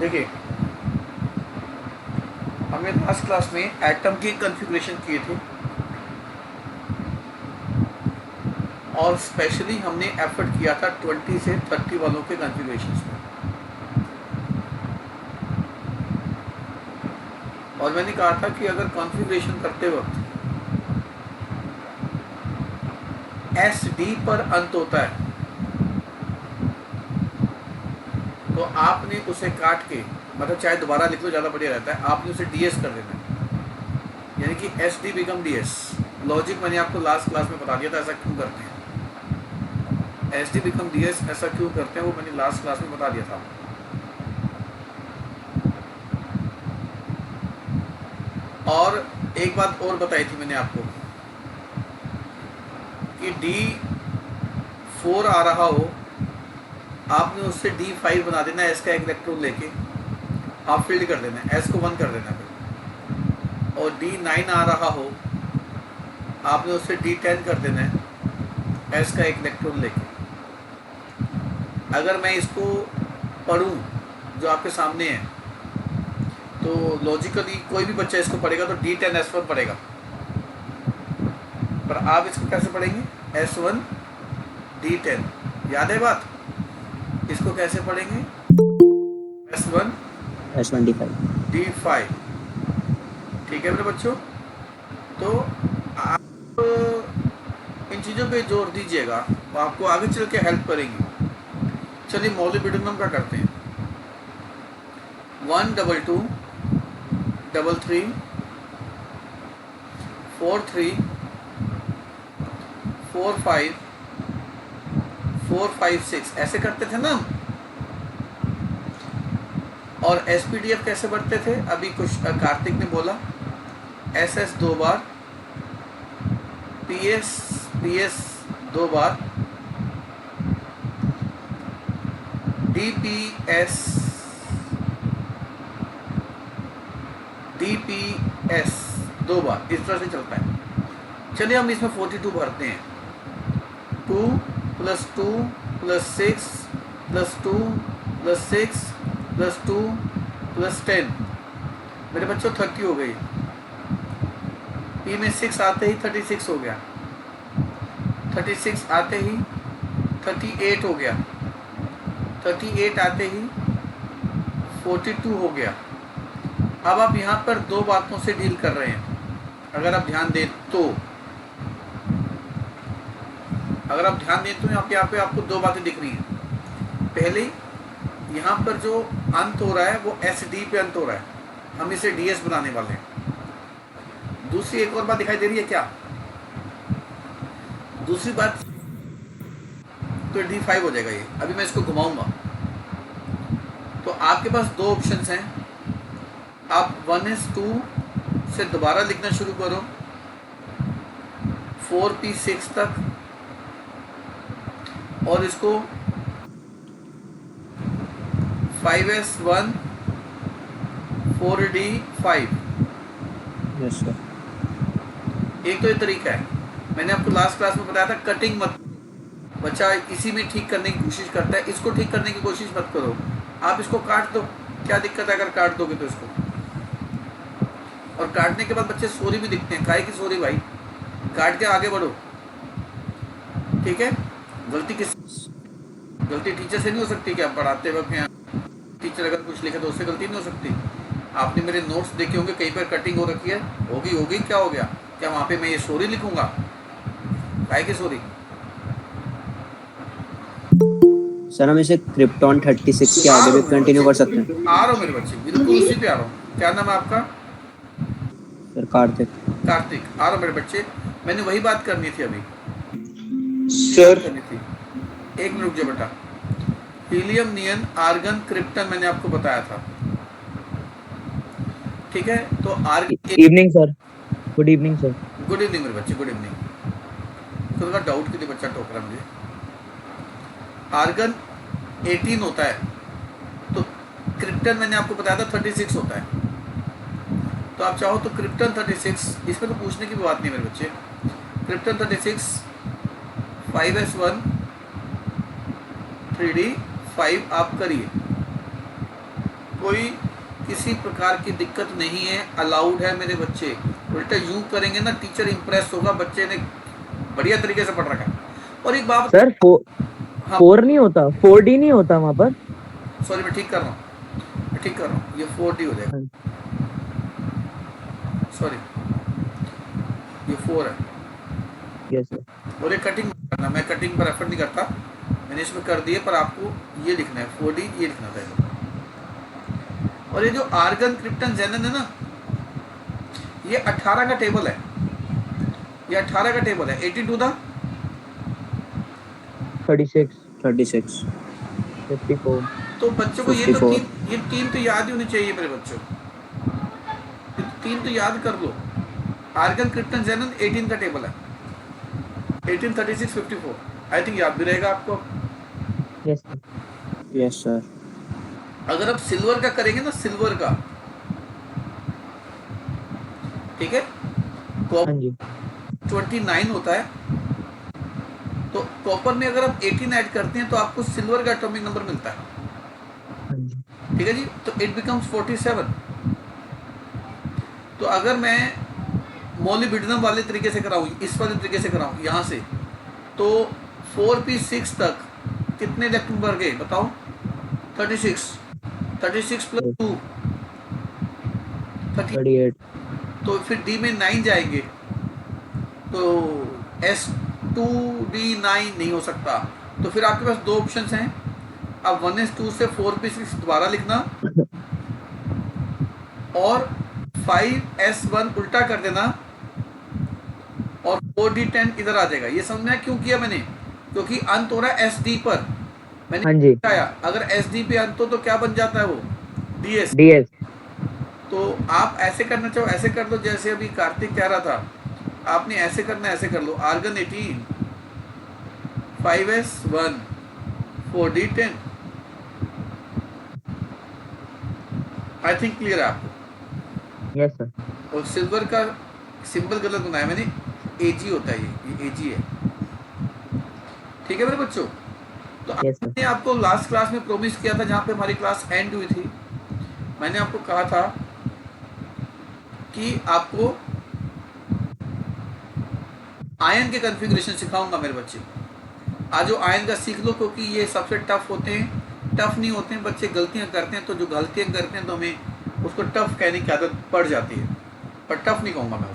देखिए, हमने last class में एटम की कॉन्फ़िगरेशन किए थे और स्पेशली हमने एफर्ट किया था 20 से 30 वालों के कॉन्फ़िगरेशंस में। और मैंने कहा था कि अगर कॉन्फ़िगरेशन करते वक्त एस डी पर अंत होता है तो आपने उसे काट के, मतलब चाहे दोबारा लिख लो, ज़्यादा बढ़िया रहता है, आपने उसे डी एस कर देना है, यानी कि S D become D S. Logic मैंने आपको लास्ट क्लास में बता दिया था ऐसा क्यों करते हैं, S D become D S ऐसा क्यों करते हैं, वो मैंने लास्ट क्लास में बता दिया था। और एक बात और बताई थी मैंने आपको कि D4 आ रहा हो, आपने उससे D5 बना देना है, S का एक इलेक्ट्रॉन लेके हाफ फील्ड कर देना है, S को 1 कर देना है। और D9 आ रहा हो, आपने उससे D10 कर देना है, S का एक इलेक्ट्रॉन लेके। अगर मैं इसको पढ़ूं जो आपके सामने है, तो लॉजिकली कोई भी बच्चा इसको पढ़ेगा तो D10 S1 पढ़ेगा, पर आप इसको कैसे पढ़ेंगे, S1 D10, याद है बात, इसको कैसे पढ़ेंगे, S1 D5। ठीक है मेरे बच्चों, तो आप इन चीज़ों पे जोर दीजिएगा, वो आपको आगे चल के हेल्प करेंगी। चलिए मॉलिब्डेनम का करते हैं। 1 2 2 3 3 4 3 4 5 4 5 6 ऐसे करते थे ना। और SPDF कैसे बढ़ते थे, अभी कुछ कार्तिक ने बोला, SS 2 बार, PS 2 बार, DPS 2 बार, इस तरह से चलता है। चलिए हम इसमें 42 भरते हैं। 2 + 2 + 6 + 2 + 6 + 2 + 10, मेरे बच्चों 30 हो गई। P में 6 आते ही 36 हो गया, 36 आते ही 38 हो गया, 38 आते ही 42 हो गया। अब आप यहाँ पर दो बातों से डील कर रहे हैं, अगर आप ध्यान दें तो, यहाँ पे आपको दो बातें दिख रही हैं। पहले यहाँ पर जो अंत हो रहा है वो SD पे अंत हो रहा है, हम इसे DS बनाने वाले हैं। दूसरी एक और बात दिखाई दे रही है क्या, दूसरी बात तो D5 हो जाएगा ये। अभी मैं इसको घुमाऊंगा तो आपके पास दो ऑप्शंस हैं, आप 1s2 से दोबारा लिखना शुरू करो 4p6 तक, और इसको 5s1 4d5। Yes sir. एक तो ये तरीका है, मैंने आपको लास्ट क्लास में बताया था कटिंग मत, बच्चा इसी में ठीक करने की कोशिश करता है, इसको ठीक करने की कोशिश मत करो, आप इसको काट दो, क्या दिक्कत है अगर काट दोगे तो इसको। और काटने के बाद बच्चे सॉरी भी दिखते हैं, काहे की सॉरी भाई, काट के आगे बढ़ो, ठीक है। गलती टीचर से नहीं हो सकती कि आप पढ़ाते वक्त हैं, टीचर अगर कुछ लिखे तो उससे गलती नहीं हो सकती। आपने मेरे नोट्स देखे होंगे, कहीं पर कटिंग हो रखी है, होगी, क्या हो गया, क्या वहाँ पे मैं ये सॉरी लिखूंगा, काहे की सॉरी। सर हम इसे क्रिप्टॉन 36 के आगे भी कंटिन्यू कर सकते हैं। आ रहा हूँ मेरे बच्चे, बिल्कुल उसी पे आ रहा हूँ। क्या नाम है आपका, सर कार्तिक। कार्तिक, आ रहा हूँ मेरे बच्चे, मैंने वही बात करनी थी अभी सर। करनी थी। एक मिनट रुक जाओ बेटा, हीलियम, नियन, आर्गन, क्रिप्टन मैंने आपको बताया था, ठीक है। तो evening sir, good evening sir. Good evening मेरे बच्चे, गुड इवनिंग। थोड़ा डाउट के लिए बच्चा टोक रहा मुझे। आर्गन 18 होता है, तो क्रिप्टन मैंने आपको बताया था 36 होता है। तो आप चाहो तो क्रिप्टन 36, इसमें तो पूछने की बात नहीं मेरे बच्चे, क्रिप्टन 36 5s1 3d5 आप करिए, कोई किसी प्रकार की दिक्कत नहीं है, अलाउड है मेरे बच्चे। उल्टा यूं करेंगे ना, टीचर इंप्रेस होगा, बच्चे ने बढ़िया तरीके से पढ़ रखा है। और एक बात, सर हाँ 4 नहीं होता, 4D नहीं होता वहाँ पर। सॉरी, मैं ठीक कर रहा हूँ, मैं ठीक कर रहा हूँ, ये 4D हो जाएगा, सॉरी ये 4 है। Yes sir. और ये कटिंग करना, मैं कटिंग पर एफर्ट नहीं करता, मैंने इसमें कर दिए, पर आपको ये लिखना है 4D, ये लिखना था। और ये जो आर्गन क्रिप्टन जेनन है ना, ये 18 का टेबल है, ये 18 का टेबल है। 18 टू द 36 36 54। तो बच्चों को ये 54 तीन तो याद ही होनी चाहिए मेरे बच्चों, ये तीन तो याद कर लो। आर्गन क्रिप्टन जेनन 18 का टेबल है, 18 36 54, आई थिंक याद भी रहेगा आपको। Yes sir. Yes sir. अगर आप सिल्वर का करेंगे ना, सिल्वर का, ठीक है, हाँ जी 29 होता है, तो कॉपर में अगर आप 18 ऐड करते हैं तो आपको सिल्वर का एटॉमिक नंबर मिलता है, हाँ जी। ठीक है जी, तो इट बिकम्स 47। तो अगर मैं मोलिब्डेनम वाले तरीके से कराऊं, इस वाले तरीके से कराऊं यहाँ से, तो 4p6 तक कितने इलेक्ट्रॉन बढ़ गए बताओ? 36, 36 प्लस 2 30, 38। तो फिर डी में 9 जाएंगे, तो S2D9 नहीं हो सकता। तो फिर आपके पास दो ऑप्शंस हैं, अब 1s2 से 4p6 दोबारा लिखना, और 5s1 उल्टा कर देना, और 4d10 इधर आ जाएगा। ये समझ में आया क्यों किया मैंने? क्योंकि अंत हो रहा है SD पर, मैंने हाँ जी बताया अगर SD पे अंत हो तो क्या बन जाता है वो? DS। DS। तो आप ऐसे करना चाहो ऐसे कर लो, जैसे अभी कार्तिक कह रहा था, आपने ऐसे करना है, ऐसे कर लो, argon 18 5s1 4d10। I think clear है आपको? Yes sir. और सिल्वर का सिंबल गलत बनाया मैंने, AG होता है, ये AG है, ठीक है मेरे बच्चों? तो यस सर। मैंने आपको लास्ट क्लास में प्रॉमिस किया था, जहाँ पे हमारी क्लास एंड हुई थी, मैंने आपको कहा था कि आपको आयन के कॉन्फ़िगरेशन सिखाऊंगा मेरे बच्चे। आज आयन का सीख लो, क्योंकि ये सबसे टफ होते हैं। टफ नहीं होते हैं, बच्चे गलतियां करते हैं, तो जो गलतियां करते हैं तो हमें उसको टफ कहने की आदत पड़ जाती है, पर टफ नहीं कहूँगा मैं।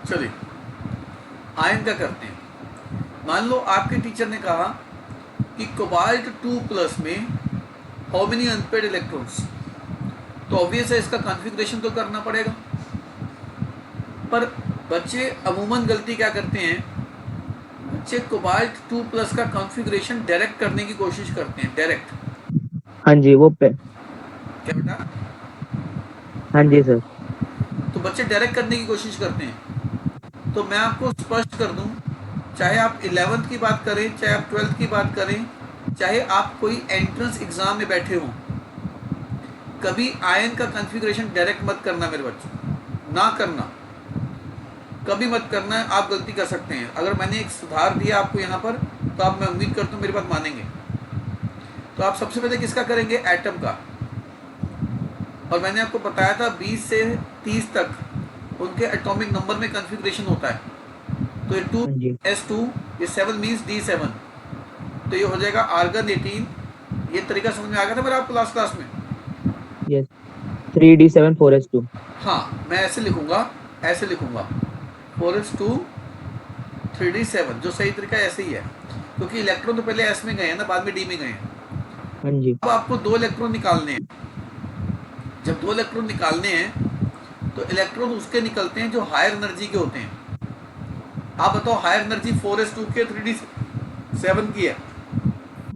चलिए आयन का करते हैं। मान लो आपके टीचर ने कहा कि कोबाल्ट 2+ में हाउ मेनी अनपेड इलेक्ट्रॉन्स, तो ऑब्वियस है इसका कॉन्फ़िगरेशन तो करना पड़ेगा। पर बच्चे अमूमन गलती क्या करते हैं, बच्चे कोबाल्ट 2+ का कॉन्फ़िगरेशन डायरेक्ट करने की कोशिश करते हैं, डायरेक्ट। हाँ जी वो पे। क्या बेटा? हाँ जी सर। तो बच्चे डायरेक्ट करने की कोशिश करते हैं। तो मैं आपको स्पष्ट कर दूं, चाहे आप 11th की बात करें, चाहे आप 12th की बात करें, चाहे आप कोई एंट्रेंस एग्जाम में बैठे हों, कभी आयन का कॉन्फ़िगरेशन डायरेक्ट मत करना मेरे बच्चों, ना करना, कभी मत करना है। आप गलती कर सकते हैं। अगर मैंने एक सुधार दिया आपको यहाँ पर, तो आप, मैं उम्मीद करता हूँ मेरी बात मानेंगे। तो आप सबसे पहले किसका करेंगे? एटम का। और मैंने आपको बताया था 20 से 30 तक उनके एटॉमिक नंबर में कॉन्फ़िगरेशन होता है। तो ये 2 हाँ जी। S2, ये 7 मीन्स D7, तो ये हो जाएगा आर्गन 18। ये तरीका समझ में आ गया था मेरा आपको लास्ट क्लास में? Yes 3D7 4S2। हाँ, मैं ऐसे लिखूंगा, ऐसे लिखूंगा 4s2 3d7, जो सही तरीका ऐसे ही है, क्योंकि इलेक्ट्रॉन तो पहले S में गए हैं ना, बाद में D में गए हैं। हाँ जी। अब आपको 2 इलेक्ट्रॉन निकालने हैं। जब 2 इलेक्ट्रॉन निकालने हैं तो इलेक्ट्रॉन उसके निकलते हैं जो हायर एनर्जी के होते हैं। आप बताओ हायर एनर्जी 4s2 के 3d7 की है?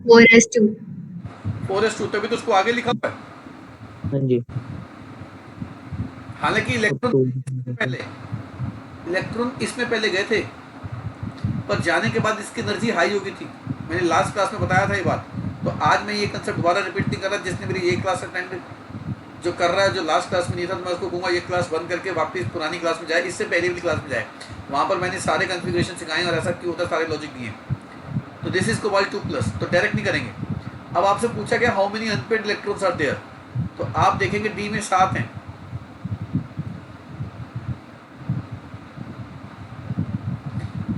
4s2। 4s2, तभी तो उसको आगे लिखा हुआ है। हाँ जी। हालांकि इलेक्ट्रॉन इसमें पहले गए थे, पर जाने के बाद इसकी एनर्जी हाई हो गई थी। मैंने लास्ट क्लास में बताया था ये बात। तो आज मैं ये कंसेप्ट दोबारा रिपीट नहीं कर रहा, जिसने मेरी ये क्लास अटेंड जो कर रहा है, जो लास्ट क्लास में नहीं था, तो मैं उसको कहूँगा ये क्लास बंद करके वापस पुरानी क्लास में जाए, इससे पहले वाली क्लास में जाए। वहाँ पर मैंने सारे कॉन्फ़िगरेशन सिखाए और ऐसा क्यों होता है, सारे लॉजिक दिए। तो दिस इज कोबाल्ट 2+, तो डायरेक्ट नहीं करेंगे। अब आपसे पूछा गया how many unpaired electrons are there, तो आप देखेंगे डी में 7 हैं।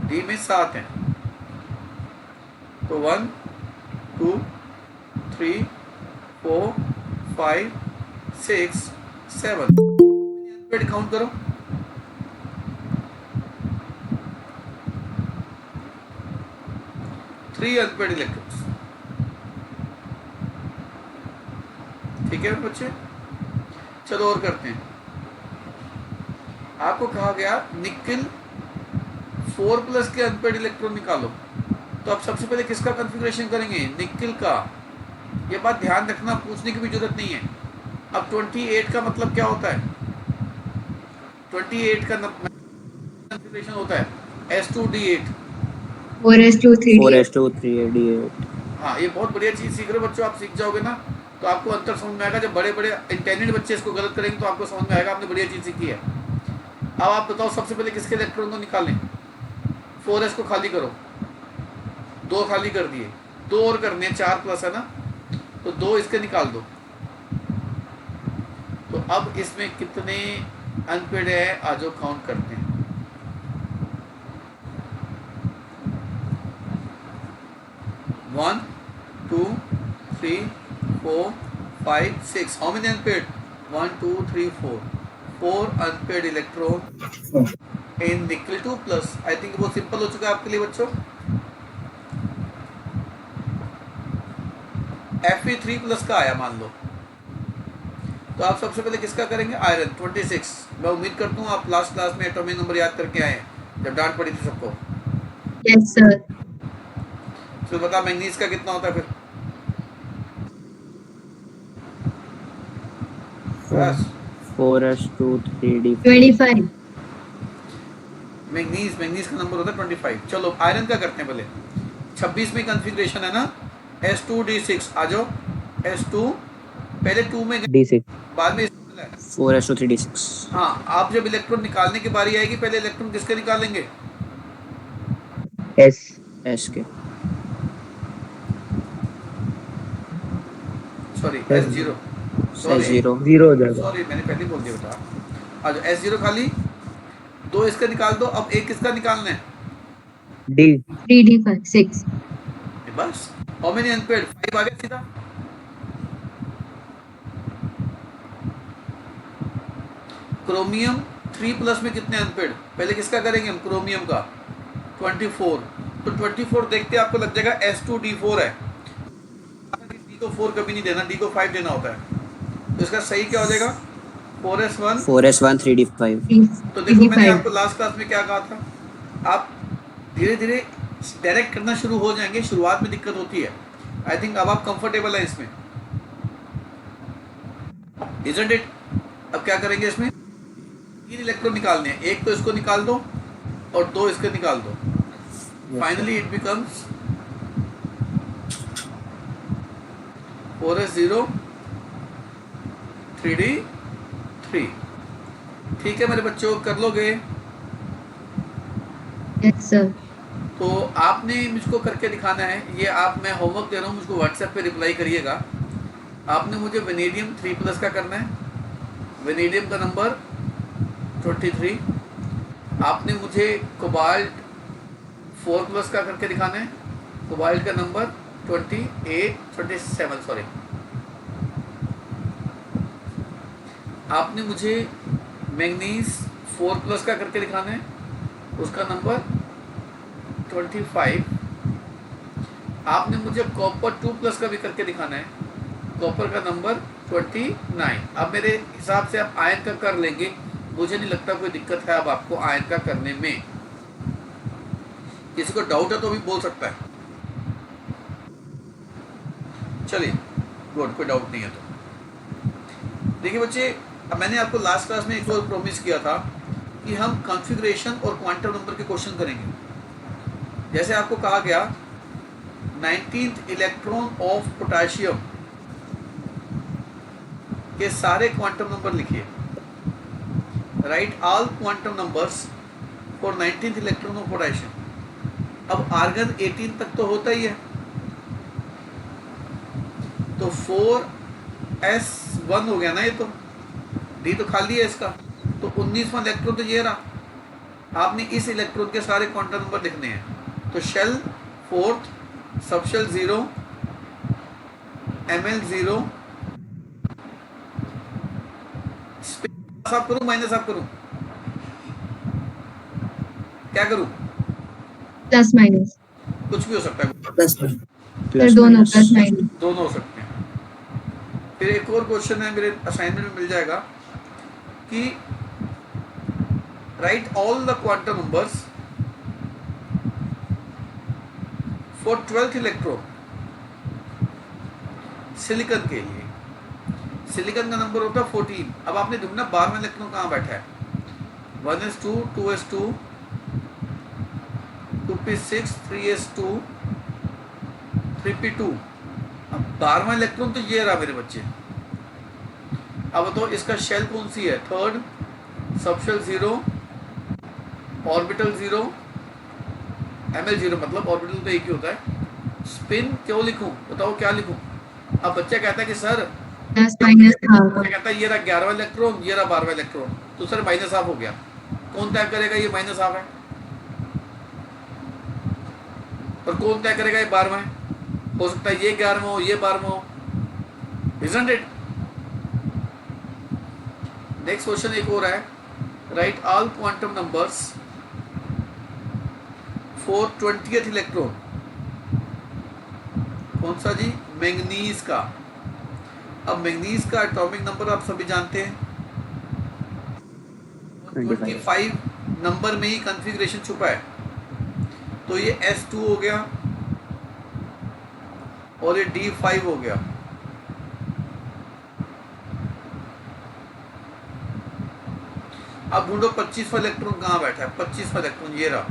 डी में 7 हैं, तो 1 2 3 4 5 6 7 अनपेड काउंट करो। Three unpaired electrons. ठीक है बच्चे, चलो और करते हैं। आपको कहा गया निकिल 4+ के अनपेड इलेक्ट्रॉन निकालो, तो आप सबसे पहले किसका कॉन्फ़िगरेशन करेंगे, निकिल का। ये बात ध्यान रखना, पूछने की भी जरूरत नहीं है। अब 28 का मतलब क्या होता है, 28 का कॉन्फ़िगरेशन होता है S2D8। 4s2 3d 4s2 3d8। हाँ, ये बहुत बढ़िया चीज़ सीख रहे हो बच्चों, आप सीख जाओगे ना तो आपको अंतर समझ में आएगा। जब बड़े बड़े इंटेलिजेंट बच्चे इसको गलत करेंगे तो आपको समझ में आएगा आपने बढ़िया चीज़ सीखी है। अब आप बताओ सबसे पहले किसके इलेक्ट्रॉन को निकालें। 4s को खाली करो, 2 खाली कर दिए, 2 और करने, 4+ है ना, तो 2 इसके निकाल दो। तो अब इसमें कितने अनपेड है, आज काउंट करते हैं। One, 2, 3, 4, 5, 6. How many unpaid? 1, 2, 3, 4. 4 unpaid electron in nickel 2+. I think वो सिंपल हो चुका है आपके लिए बच्चों। Fe3+ का आया मान लो, तो आप सबसे पहले किसका करेंगे, आयरन 26। मैं उम्मीद करता हूँ आप लास्ट क्लास में एटॉमिक नंबर याद करके आए हैं जब डांट पड़ी थी सबको। yes sir तो बता मैंगनीज का कितना होता है फिर, बस 4s2 3d। 25 मैंगनीज का नंबर होता है 25। चलो आयरन का करते हैं पहले। 26 में कॉन्फ़िगरेशन है ना, S2D6। आ जाओ, S2 पहले 2 में गए, D6 बाद में 4s2 3d6। हाँ, आप जब इलेक्ट्रॉन निकालने की बारी आएगी पहले इलेक्ट्रॉन किसके निकालेंगे, S s के। सॉरी S S0, s0 0 हो जाएगा। सॉरी मैंने पहले बोल दिया बेटा। आ जाओ S0 खाली, 2 इसका निकाल दो। अब एक किसका निकालना है, D 3d5 6 बस। हाउ मेनी अनपेड, 5 आ गया सीधा। क्रोमियम 3+ में कितने अनपेड, पहले किसका करेंगे हम, क्रोमियम का 24। तो 24 देखते आपको लग जाएगा S2D4 है। D को 4 कभी नहीं देना, D को 5 देना होता है। तो इसका सही क्या हो जाएगा, 4s1। 4s1 3d5। तो देखो मैंने 3d5 आपको लास्ट क्लास में क्या कहा था, आप धीरे धीरे डायरेक्ट करना शुरू हो जाएंगे, शुरुआत में दिक्कत होती है। आई थिंक अब आप कंफर्टेबल है इसमें, इजंट इट। अब क्या करेंगे, इसमें 3 इलेक्ट्रॉन निकालने हैं, एक तो इसको निकाल दो और 2 इसके निकाल दो। Finally it becomes 4s0 3d3। ठीक है मेरे बच्चों, कर लोगे। yes sir तो आपने मुझको करके दिखाना है ये। आप, मैं होमवर्क दे रहा हूँ, मुझको व्हाट्सएप पे रिप्लाई करिएगा। आपने मुझे वेनेडियम 3+ का करना है, वेनेडियम का नंबर 23। आपने मुझे कोबाल्ट 4+ का करके दिखाना है, कोबाल्ट का नंबर 27 सॉरी। आपने मुझे मैंगनीज 4+ का करके दिखाना है, उसका नंबर 25। आपने मुझे कॉपर 2+ का भी करके दिखाना है, कॉपर का नंबर 29। अब मेरे हिसाब से आप आयन का कर लेंगे, मुझे नहीं लगता कोई दिक्कत है अब आपको आयन का करने में। किसी को डाउट है तो भी बोल सकता है। चलिए गुड, कोई डाउट नहीं है तो। देखिए बच्चे, अब मैंने आपको लास्ट क्लास में एक और प्रॉमिस किया था कि हम कॉन्फ़िगरेशन और क्वांटम नंबर के क्वेश्चन करेंगे। जैसे आपको कहा गया 19th इलेक्ट्रॉन ऑफ पोटेशियम के सारे क्वांटम नंबर लिखिए। Right all quantum numbers for 19th electron of potassium. अब आर्गन 18 तक तो होता ही है, तो 4s1 हो गया ना, ये तो डी तो खाली है इसका, तो 19वां इलेक्ट्रॉन तो ये रहा। आपने इस इलेक्ट्रॉन के सारे क्वांटम नंबर लिखने हैं। तो शेल 4th, सबशेल 0, ml 0, साफ करूं माइनस साफ करूं, क्या करूं? प्लस माइनस कुछ भी हो सकता है, सर, प्लस दोनों माइनस। Plus minus. दोनों हो सकते हैं। फिर एक और क्वेश्चन है, मेरे असाइनमेंट में मिल जाएगा कि right all the quantum numbers for 12th electron silicon के लिए। सिलिकॉन का नंबर होता है 14। अब आपने ढूंढना 12वां इलेक्ट्रॉन कहाँ बैठा है। 1s2, 2s2, 2p6, 3s2, 3p2। अब 12वां इलेक्ट्रॉन तो ये रहा मेरे बच्चे। अब तो इसका शेल कौन सी है? 3rd, सबशेल 0, ऑर्बिटल 0, ml 0, मतलब ऑर्बिटल तो एक ही होता है। स्पिन क्यों लिखूं, बताओ क्या लिखूं? अब बच्चा कहता है कि सर, प्लस माइनस हाफ। बच्चा कहता है ये रहा 11वां इलेक्ट्रॉन, ये रहा 12वां इलेक्ट्रॉन, तो सर माइनस हाफ हो गया। कौन तय करेगा ये माइनस हाफ है, और कौन तय करेगा ये 12वां है? हो सकता है ये 11वां हो, ये 12वां हो, isn't it? नेक्स्ट क्वेश्चन एक और है, right all quantum numbers for 20th electron. कौन सा जी? मैंगनीज का। अब मैंगनीज का एटॉमिक नंबर आप सभी जानते हैं, 25 नंबर में ही कॉन्फ़िगरेशन छुपा है। तो ये S2 हो गया और ये D5 हो गया। अब ढूंढो 25वां इलेक्ट्रॉन कहाँ बैठा है। 25वां इलेक्ट्रॉन ये रहा,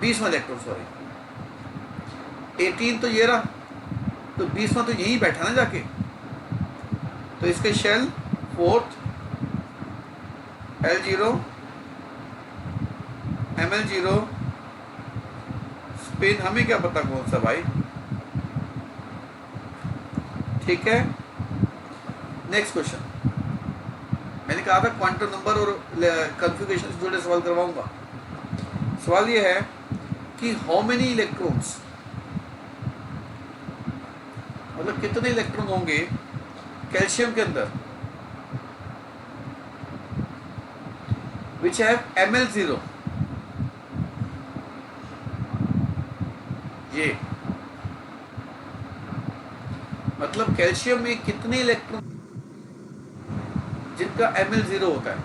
20वां इलेक्ट्रॉन सॉरी, 18 तो ये रहा, तो 20वां तो यहीं बैठा ना जाके। तो इसके shell 4th, L0, ml 0, spin हमें क्या पता कौन सा भाई, ठीक है। नेक्स्ट क्वेश्चन, मैंने कहा था क्वांटम नंबर और कॉन्फ़िगरेशन से जुड़े सवाल करवाऊंगा। सवाल ये है कि हाउ मेनी इलेक्ट्रॉन्स, मतलब कितने इलेक्ट्रॉन होंगे कैल्शियम के अंदर विच हैव ml 0। ये मतलब कैल्शियम में कितने इलेक्ट्रॉन जिनका ml 0 होता है।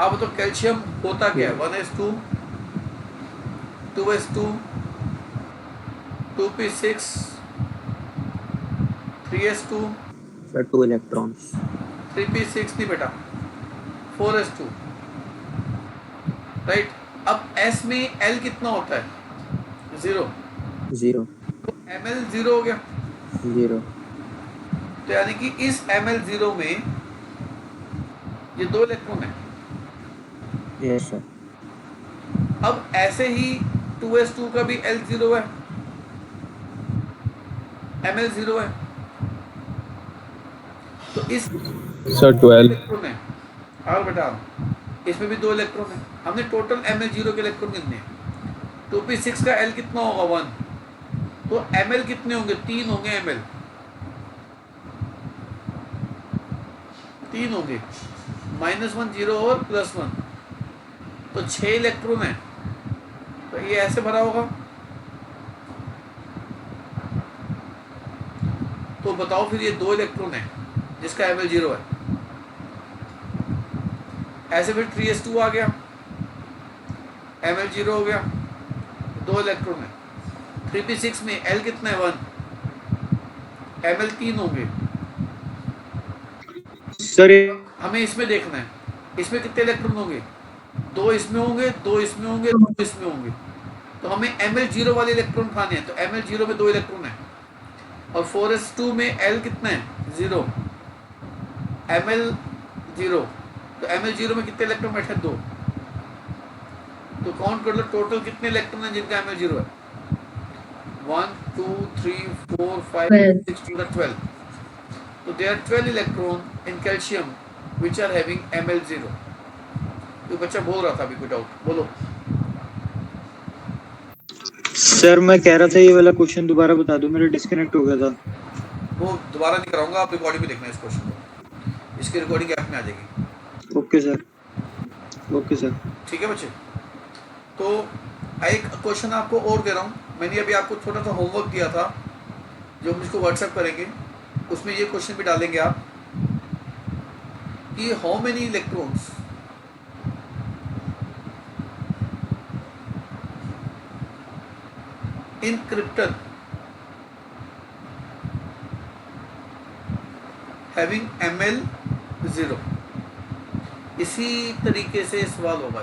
अब तो कैल्शियम होता क्या है? 1s2, 2s2, 2p6, 3s2, sir 2 electrons. 3p6 नहीं बेटा, 4s2, राइट। अब s में l कितना होता है? 0। 0 तो ml 0 हो गया। 0। तो यानी कि इस ml 0 में ये 2 इलेक्ट्रॉन है। Yes sir. अब ऐसे ही 2s2 का भी L0 है, ml 0 है, तो इस सर 12। इलेक्ट्रॉन है। और बेटा इसमें भी 2 इलेक्ट्रॉन है। हमने टोटल ml 0 के इलेक्ट्रॉन कितने हैं? 2p6 का L कितना होगा? 1। तो ml कितने होंगे? 3 होंगे ml, 3 होंगे, -1 0 और +1, तो 6 इलेक्ट्रॉन है। तो ये ऐसे भरा होगा। तो बताओ फिर ये 2 इलेक्ट्रॉन है जिसका ml 0 है। ऐसे फिर 3s2 आ गया, ml 0 हो गया, 2 इलेक्ट्रॉन है। 3p6 में L कितना है? 1, ml 3 होंगे। सर हमें इसमें देखना है, इसमें कितने इलेक्ट्रॉन होंगे? 2 इसमें होंगे, 2 इसमें होंगे, 2 इसमें होंगे। तो हमें ml 0 वाले इलेक्ट्रॉन खाने हैं। तो ml 0 में 2 इलेक्ट्रॉन है, और 4s2 में L कितना है? 0। Ml0, तो Ml0 में कितने इलेक्ट्रॉन बैठे? 2। तो काउंट कर लो टोटल कितने इलेक्ट्रॉन हैं जिनका Ml0 है। 1 2 3 4 5 12. 6 12। तो there are 12 electron in calcium which are having Ml0। तो बच्चा बोल रहा था अभी कोई डाउट, बोलो। सर मैं कह रहा था ये वाला क्वेश्चन दोबारा बता दो, मेरा डिस्कनेक्ट हो गया था। वो दोबारा नहीं कराऊंगा, आप रिकॉर्डिंग में देखना इस क्वेश्चन को, इसकी रिकॉर्डिंग ऐप में आ जाएगी। Okay sir, okay sir. ठीक है बच्चे। तो एक क्वेश्चन आपको और दे रहा हूँ, मैंने अभी आपको छोटा सा होमवर्क दिया था जो हम इसको व्हाट्सएप करेंगे, उसमें ये क्वेश्चन भी डालेंगे आप कि how many electrons in krypton having Ml0। इसी तरीके से सवाल होगा।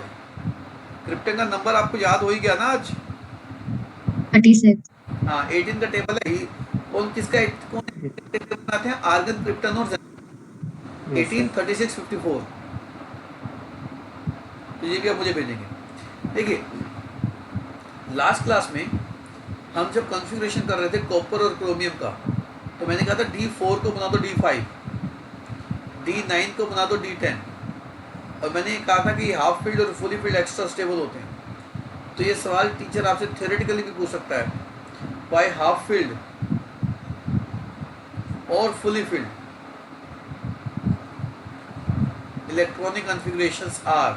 क्रिप्टन का नंबर आपको याद हो ही गया ना आज? 36. हाँ 18 का टेबल है ही। कौन किसका कौन टेबल बनाते हैं? आर्गन, क्रिप्टन और 18 36 54। तो ये भी आप मुझे भेजेंगे। देखिए लास्ट क्लास में हम जब कॉन्फ़िगरेशन कर रहे थे कॉपर और क्रोमियम का, तो मैंने कहा था D4 को बना दो D5, D9 को बना दो D10, और मैंने कहा था कि हाफ फील्ड और फुली फील्ड एक्स्ट्रा स्टेबल होते हैं। तो ये सवाल टीचर आपसे थ्योरेटिकली भी पूछ सकता है, बाय हाफ फील्ड और fully filled electronic configurations are.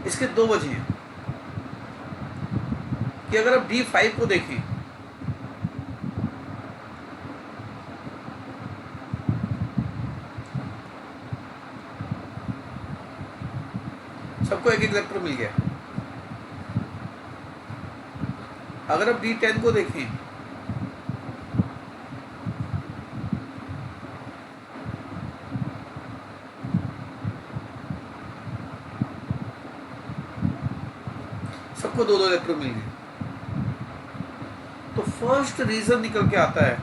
इसके दो वजह हैं कि अगर आप D5 को देखें, सबको एक एक इलेक्ट्रॉन मिल गया। अगर आप D10 को देखें, सबको दो दो इलेक्ट्रॉन मिल गए। तो फर्स्ट रीजन निकल के आता है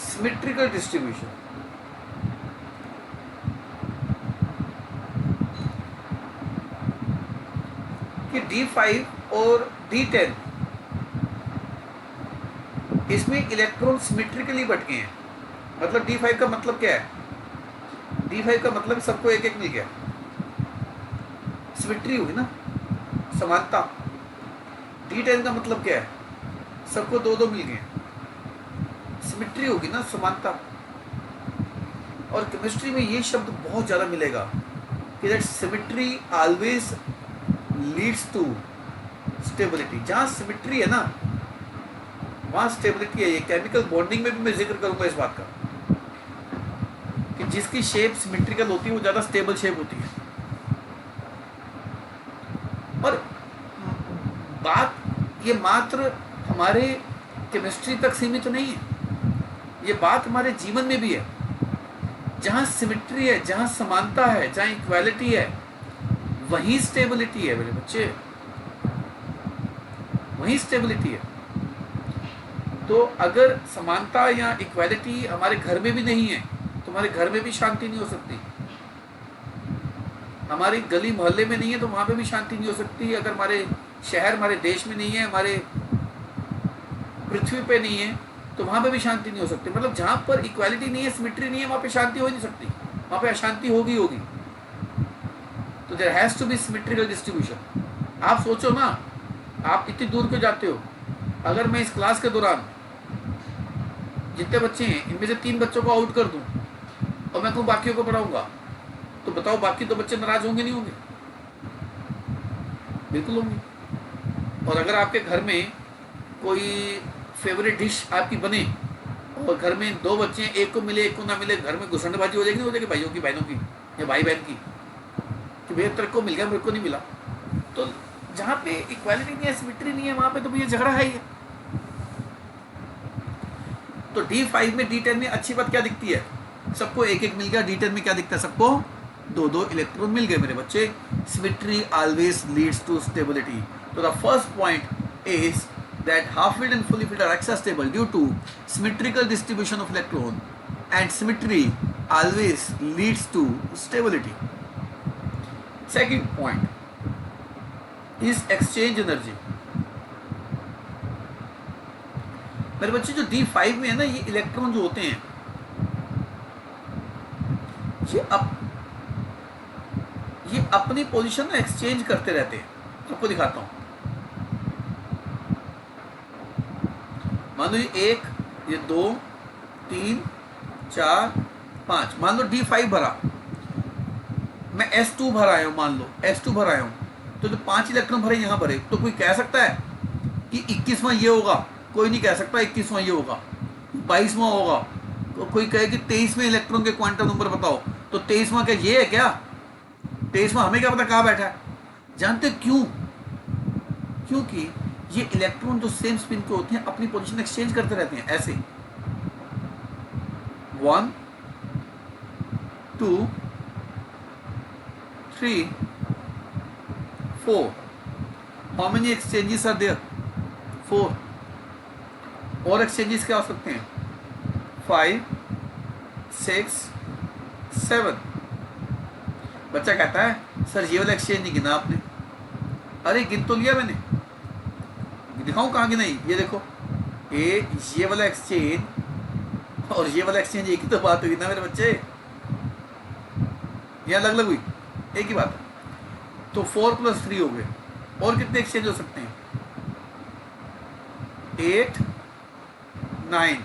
सिमेट्रिकल डिस्ट्रीब्यूशन। कि D5 और D10 इसमें इलेक्ट्रॉन सिमेट्रिकली बट गए हैं। मतलब D5 का मतलब क्या है? D5 का मतलब सबको एक एक मिल गया, सिमेट्री हुई ना, समानता। D10 का मतलब क्या है? सबको दो दो मिल गए, सिमेट्री होगी ना, समानता। और केमिस्ट्री में ये शब्द बहुत ज़्यादा मिलेगा कि that symmetry always leads to stability. जहाँ सिमेट्री है ना वहाँ स्टेबिलिटी है। ये केमिकल बॉन्डिंग में भी मैं जिक्र करूँगा इस बात का कि जिसकी शेप सिमेट्रिकल होती है वो ज़्यादा स्टेबल शेप होती है। और बात ये मात्र हमारे केमिस्ट्री तक सीमित नहीं है, ये बात हमारे जीवन में भी है। जहाँ सिमेट्री है, जहाँ समानता है, जहाँ इक्वालिटी है, वहीं स्टेबिलिटी है मेरे बच्चे, वहीं स्टेबिलिटी है। तो अगर समानता या इक्वालिटी हमारे घर में भी नहीं है तो हमारे घर में भी शांति नहीं हो सकती। हमारी गली मोहल्ले में नहीं है तो वहाँ पे भी शांति नहीं हो सकती। अगर हमारे शहर, हमारे देश में नहीं है, हमारे पृथ्वी पे नहीं है तो वहाँ पे भी शांति नहीं हो सकती। मतलब जहाँ पर इक्वालिटी नहीं है, सिमेट्री नहीं है, वहाँ पे शांति हो ही नहीं सकती, वहाँ पे अशांति होगी होगी। तो there has to be symmetrical distribution. आप सोचो ना, आप इतनी दूर क्यों जाते हो? अगर मैं इस क्लास के दौरान जितने बच्चे हैं इनमें से 3 बच्चों को आउट कर दूं और मैं कहूँ बाकियों को पढ़ाऊंगा, तो बताओ बाकी 2 बच्चे नाराज होंगे नहीं होंगे? बिल्कुल होंगे। और अगर आपके घर में कोई फेवरेट डिश आपकी बने और घर में 2 बच्चे हैं, एक को मिले एक को ना मिले, घर में घुसंडबाजी हो जाएगी, नहीं हो जाएगी भाइयों की बहनों की या भाई बहन की कि भैया तेरे को मिल गया मेरे को नहीं मिला। तो जहाँ पे इक्वालिटी नहीं है, सिमेट्री नहीं है, वहाँ पे तो भैया झगड़ा है ही। तो D5 में D10 में अच्छी बात क्या दिखती है? सबको एक एक मिल गया। D10 में क्या दिखता है? सबको दो दो इलेक्ट्रॉन मिल गए मेरे बच्चे. Symmetry always leads to stability. तो the first point is that half filled and fully filled are accessible due to symmetrical distribution of electron, and symmetry always leads to stability. Second point is exchange energy. मेरे बच्चे जो D5 में है ना, ये electron जो होते हैं ये अपनी पोजीशन में एक्सचेंज करते रहते हैं. आपको दिखाता हूं. मान लो ये 1, ये 2, 3, 4, 5. मान लो D5 भरा, मैं S2 भर आया हूँ. मान लो S2 भर आया हूँ, तो जो 5 इलेक्ट्रॉन भरे यहाँ भरे, तो कोई कह सकता है कि 21वां ये होगा? कोई नहीं कह सकता 21वां ये होगा, 22वां होगा. तो कोई कहे कि 23वें इलेक्ट्रॉन के क्वांटम नंबर बताओ, तो 23वां क्या ये है क्या? 23वां हमें क्या पता कहाँ बैठा है? जानते क्यों? क्योंकि ये इलेक्ट्रॉन जो सेम स्पिन के होते हैं अपनी पोजीशन एक्सचेंज करते रहते हैं. ऐसे 1, 2, 3, 4. How many exchanges are there? 4. और एक्सचेंजेस क्या हो सकते हैं? 5, 6, 7. बच्चा कहता है सर ये वाला एक्सचेंज नहीं गिना आपने. अरे गिन तो लिया मैंने. दिखाऊं कहाँ की नहीं? ये देखो, ये वाला एक्सचेंज और ये वाला एक्सचेंज एक ही तो बात हुई ना मेरे बच्चे. ये अलग अलग हुई, एक ही बात है. तो 4 + 3 हो गए. और कितने एक्सचेंज हो सकते हैं? 8, 9.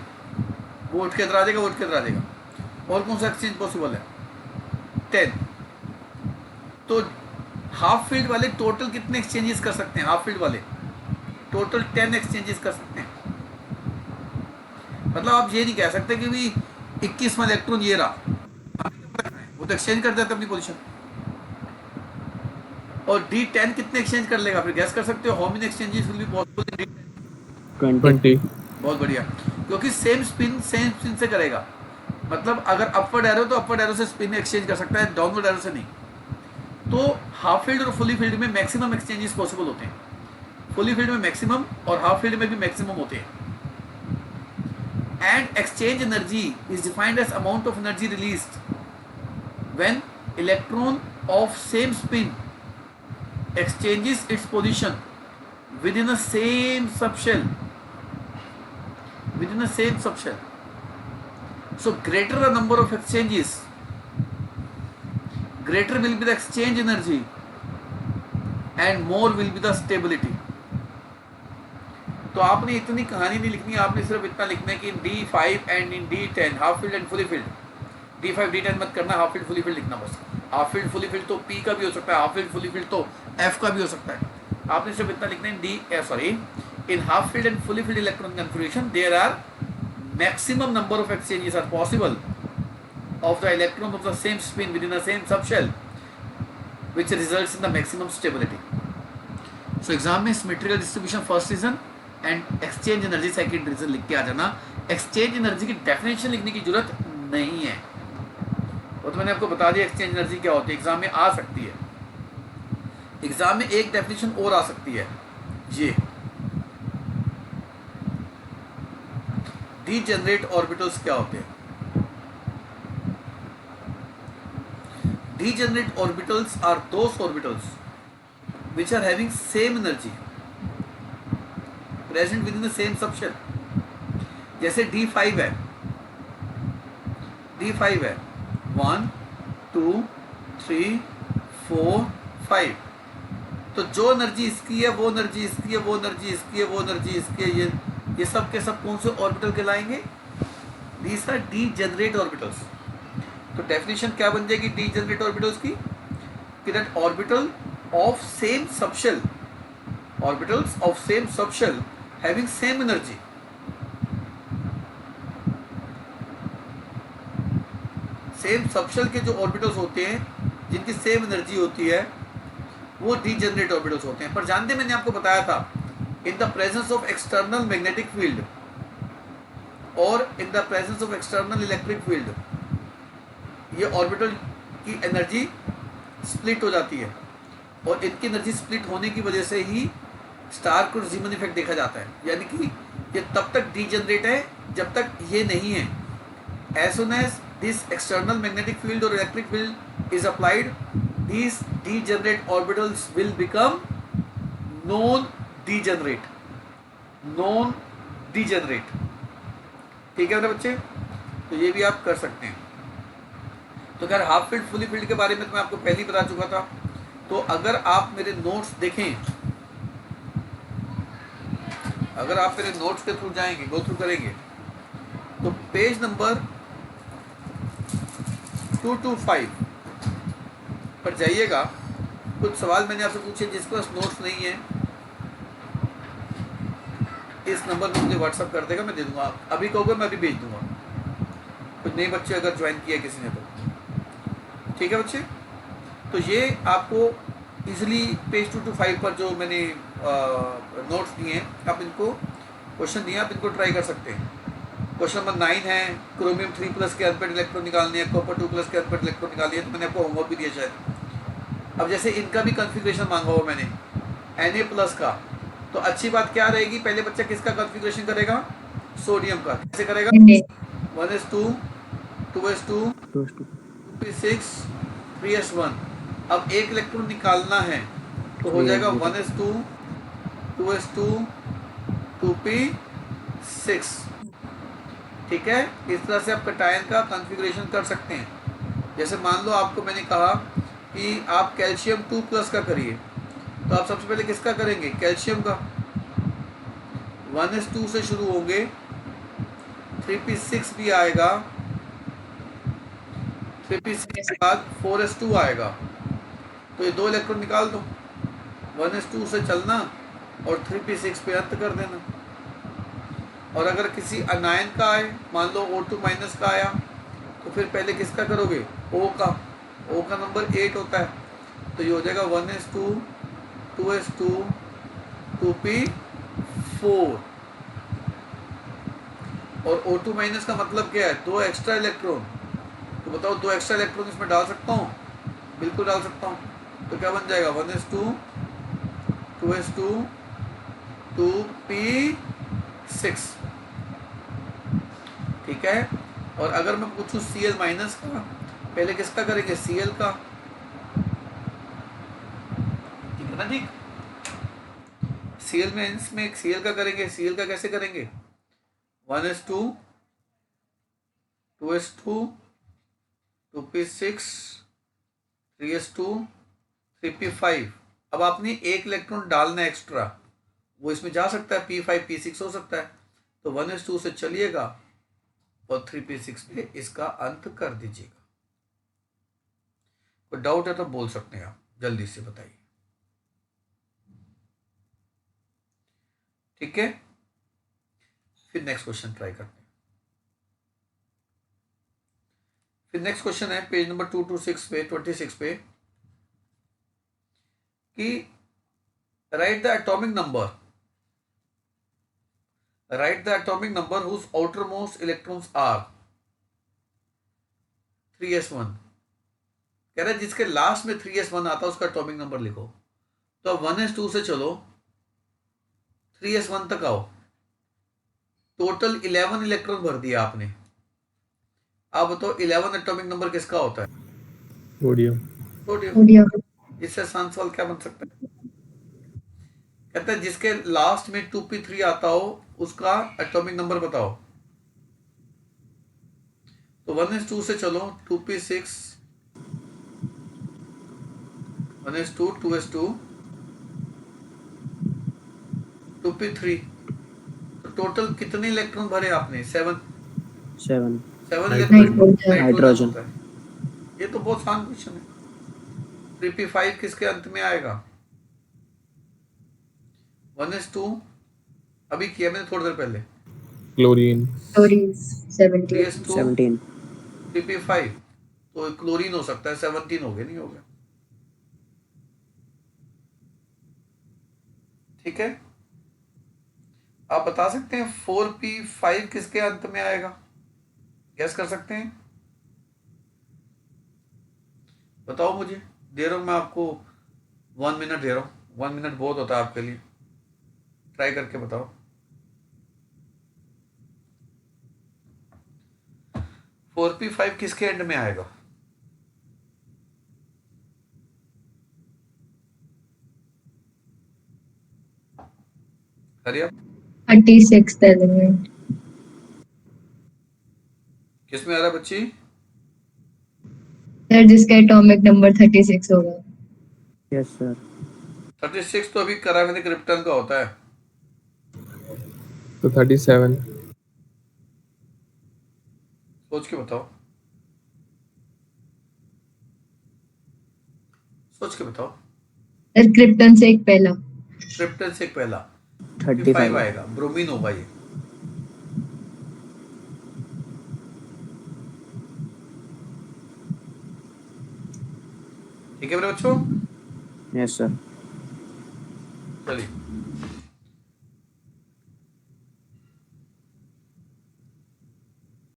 वो उठ के इधर आ जाएगा, वो उठ के इधर आ जाएगा. और कौन सा एक्सचेंज पॉसिबल है? 10. तो हाफ फील्ड वाले टोटल कितने एक्सचेंजेस कर सकते हैं? हाफ फील्ड वाले टोटल 10 एक्सचेंजेस कर सकते हैं. मतलब आप ये नहीं कह सकते कि भी 21वां इलेक्ट्रॉन ये रहा, वो तो एक्सचेंज कर देते अपनी पोजीशन. और D10 कितने एक्सचेंज कर लेगा? फिर गैस कर सकते हो how many exchanges will be possible in D10? 20. बहुत बढ़िया, क्योंकि सेम स्पिन से करेगा. मतलब अगर अपवर्ड एरो तो अपवर्ड एरो से स्पिन एक्सचेंज कर सकता है, डाउनवर्ड एरो से नहीं. तो हाफ फील्ड और फुली फील्ड में मैक्सिमम एक्सचेंजेस पॉसिबल होते हैं. फुली फील्ड में मैक्सिमम और हाफ फील्ड में भी मैक्सिमम होते हैं. And exchange energy is defined as amount of energy released when electron of same spin exchanges its position within a same subshell. So greater the number of exchanges, greater will be the exchange energy and more will be the stability. तो आपने इतनी कहानी नहीं लिखनी, आपने सिर्फ इतना लिखना है कि in D5 and in D10 half filled and fully filled. D5 D10 मत करना, हाफ फील्ड फुली फील्ड लिखना बस. हाफ फील्ड फुली फील्ड तो P का भी हो सकता है, हाफ फील्ड फुली फील्ड तो F का भी हो सकता है. आपने सिर्फ इतना लिखना है in half filled and fully filled electron configuration there are maximum number of exchanges are possible of the electrons of the same spin within the same subshell, which results in the maximum stability. So exam में symmetrical distribution first reason and exchange energy second reason लिख के आ जाना. exchange energy की definition लिखने की जरूरत नहीं है, वो तो मैंने आपको बता दिया एक्सचेंज एनर्जी क्या होती है. एग्जाम में आ सकती है, एग्जाम में एक डेफिनेशन और आ सकती है. ये डीजेनरेट ऑर्बिटल्स क्या होते हैं? Degenerate orbitals are those orbitals which are having same energy present within the same subshell. जैसे D5 है, D5 है 1, 2, 3, 4, 5. तो जो एनर्जी इसकी है वो एनर्जी इसकी है, वो एनर्जी इसकी है, वो एनर्जी इसकी है. ये सब के सब कौन से ऑर्बिटल कहलाएंगे? These are degenerate orbitals. तो डेफिनेशन क्या बन जाएगी डीजेनरेट ऑर्बिटल्स की? कि that orbital of same subshell, orbitals of same subshell having same energy. Same subshell के जो ऑर्बिटल्स होते हैं जिनकी सेम एनर्जी होती है वो डीजेनरेट ऑर्बिटल्स होते हैं. पर जानते मैंने आपको बताया था in the presence of external magnetic field और in the presence of external electric field ये ऑर्बिटल की एनर्जी स्प्लिट हो जाती है, और इनकी एनर्जी स्प्लिट होने की वजह से ही स्टार्क-ज़ीमन इफेक्ट देखा जाता है। यानी कि ये तब तक डीजनरेट है जब तक ये नहीं है। As soon as this external magnetic field or electric field is applied, these degenerate orbitals will become non-degenerate. Non-degenerate. ठीक है मेरे बच्चे, तो ये भी आप कर सकते हैं। तो खैर हाफ फील्ड फुली फील्ड के बारे में तो मैं आपको पहले ही बता चुका था। तो अगर आप मेरे नोट्स देखें, अगर आप मेरे नोट्स के थ्रू जाएंगे, गो थ्रू करेंगे, तो पेज नंबर 225 पर जाइएगा। कुछ सवाल मैंने आपसे पूछे, जिसके पास नोट्स नहीं है इस नंबर पर मुझे व्हाट्सअप कर देगा, मैं दे दूंगा। अभी कहोगे मैं अभी भेज दूंगा, कुछ नए बच्चे अगर ज्वाइन किया किसी ने तो। ठीक है बच्चे, तो ये आपको इजीली पेज 225 पर जो मैंने नोट्स दिए हैं, आप इनको क्वेश्चन दिए, आप इनको ट्राई कर सकते हैं। क्वेश्चन नंबर 9 है, क्रोमियम 3+ के अनपेड इलेक्ट्रॉन निकालने हैं, कॉपर 2+ के अनपेड इलेक्ट्रॉन निकालनी है। तो मैंने आपको होमवर्क भी दिया शायद। अब जैसे इनका भी कॉन्फ़िगरेशन मांगा हुआ मैंने Na+ का, तो अच्छी बात क्या रहेगी, पहले बच्चा किसका कॉन्फ़िगरेशन करेगा, सोडियम का। कैसे करेगा, 1s2 2s2 2p6 3s1। अब एक इलेक्ट्रॉन निकालना है तो हो जाएगा 1s2 2s2 2p6। ठीक है, इस तरह से आप कैटायन का कॉन्फ़िगरेशन कर सकते हैं। जैसे मान लो आपको मैंने कहा कि आप कैल्शियम 2+ का करिए, तो आप सबसे पहले किसका करेंगे, कैल्शियम का। 1s2 से शुरू होंगे, 3p6 भी आएगा, 3p6 के बाद 4s2 आएगा। तो ये 2 इलेक्ट्रॉन निकाल दो, 1s2 से चलना और 3p6 पे अंत कर देना। और अगर किसी अनायन का आए, मान लो O2- का आया, तो फिर पहले किसका करोगे, O का। O का नंबर 8 होता है, तो ये हो जाएगा 1s2 2s2 2p4। और O2- का मतलब क्या है, 2 एक्स्ट्रा इलेक्ट्रॉन। तो बताओ 2 एक्स्ट्रा इलेक्ट्रॉन इसमें डाल सकता हूँ, बिल्कुल डाल सकता हूँ। तो क्या बन जाएगा, 1s2 2s2 2p6। ठीक है। और अगर मैं पूछूं Cl- का, पहले किसका करेंगे, Cl का। ठीक है ना, ठीक। Cl में Cl का करेंगे, Cl का कैसे करेंगे, 1s2 2s2 2p6 3s2 3p5। अब आपने एक इलेक्ट्रॉन डालना है एक्स्ट्रा, वो इसमें जा सकता है, p5 p6 हो सकता है। तो 1s2 से चलिएगा और 3p6 पे इसका अंत कर दीजिएगा। कोई डाउट है तो बोल सकते हैं आप, जल्दी से बताइए। ठीक है, फिर नेक्स्ट क्वेश्चन ट्राई करते हैं। फिर नेक्स्ट क्वेश्चन है पेज नंबर 226 पे 26 पे, कि right the atomic number whose outermost electrons are 3s1। कह रहा है जिसके लास्ट में 3s1 आता है उसका एटॉमिक नंबर लिखो। तो अब 1s2 से चलो 3s1 तक आओ, टोटल 11 इलेक्ट्रॉन भर दिया आपने। अब बताओ 11 एटॉमिक नंबर किसका होता है, सोडियम। सोडियम। इससे आसान सवाल क्या बन सकता है, कहता है जिसके लास्ट में 2p3 आता हो उसका एटॉमिक नंबर बताओ। तो 1s2 से चलो 2p6 1s2 2s2 2p3। तो टोटल कितने इलेक्ट्रॉन भरे आपने, 7 7 इलेक्ट्रॉन नाइट्रोजन नाइट्रोजन। होता है। ये तो बहुत आसान क्वेश्चन है। 3p5 किसके अंत में आएगा, 1s2 अभी किया मैंने थोड़ी देर पहले, क्लोरीन। 3s2 17 3p5, तो क्लोरीन हो सकता है, 17 हो गया, नहीं हो गया। ठीक है, आप बता सकते हैं 4p5 किसके अंत में आएगा, गैस कर सकते हैं। बताओ मुझे, दे रहा हूँ मैं आपको 1 मिनट दे रहा हूँ, 1 मिनट बहुत होता है आपके लिए, ट्राई करके बताओ। 4p5 किसके एंड में आएगा? हरिया 36th element. किस में आ रहा है बच्ची? सर जिसका एटॉमिक नंबर 36 होगा. Yes sir. 36 तो अभी करा मैंने, क्रिप्टन का होता है। तो 37। सोच के बताओ, सोच के बताओ। सर क्रिप्टन से एक पहला. क्रिप्टन से पहला 35 5 आएगा, ब्रोमीन होगा ये। ठीक है मेरे बच्चों, यस सर। चलिए